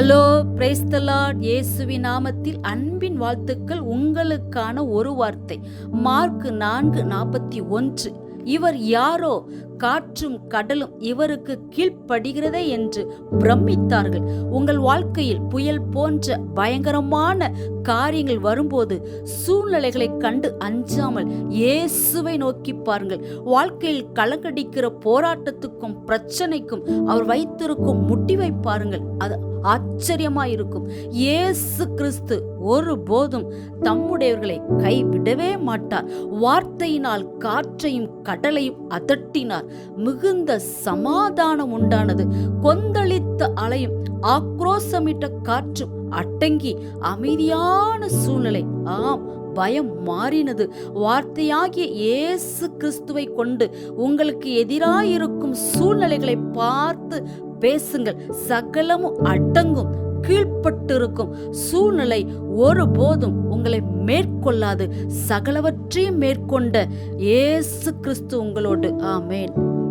Hello, praise the Lord. இயேசுவின் நாமத்தில் அன்பின் வாழ்த்துக்கள். உங்களுக்கான ஒரு வார்த்தை மார்க் 4:41. இவர் யாரோ, காற்றும் கடலும் இவருக்கு கீழ்ப்படுகிறதே என்று பிரமித்தார்கள். உங்கள் வாழ்க்கையில் புயல் போன்ற பயங்கரமான காரியங்கள் வரும்போது சூழ்நிலைகளை கண்டு அஞ்சாமல் இயேசுவை நோக்கி பாருங்கள். வாழ்க்கையில் கலங்கடிக்கிற போராட்டத்துக்கும் பிரச்சனைக்கும் அவர் வைத்திருக்கும் முடிவை பாருங்கள். அது ஆச்சரியமாயிருக்கும். இயேசு கிறிஸ்து ஒருபோதும் தம்முடையவர்களை கைவிடவே மாட்டார். வார்த்தையினால் காற்றையும் கடலையும் அதட்டினார். மிகுந்த சமாதானம் உண்டானது. கொந்தளித்த அலையும் ஆக்ரோசமிட்ட காற்றும் அடங்கி அமைதியான சூழ்நிலை. பயம் மாறினது. வார்த்தையாகிய இயேசு கிறிஸ்துவை கொண்டு உங்களுக்கு எதிராயிருக்கும் சூழ்நிலைகளை பார்த்து பேசுங்கள். சகலமும் அடங்கும். கீழ்ப்பட்டிருக்கும் சூழ்நிலை ஒருபோதும் உங்களை மேற்கொள்ளாது. சகலவற்றையும் மேற்கொண்ட இயேசு கிறிஸ்து உங்களோடு. ஆமென்.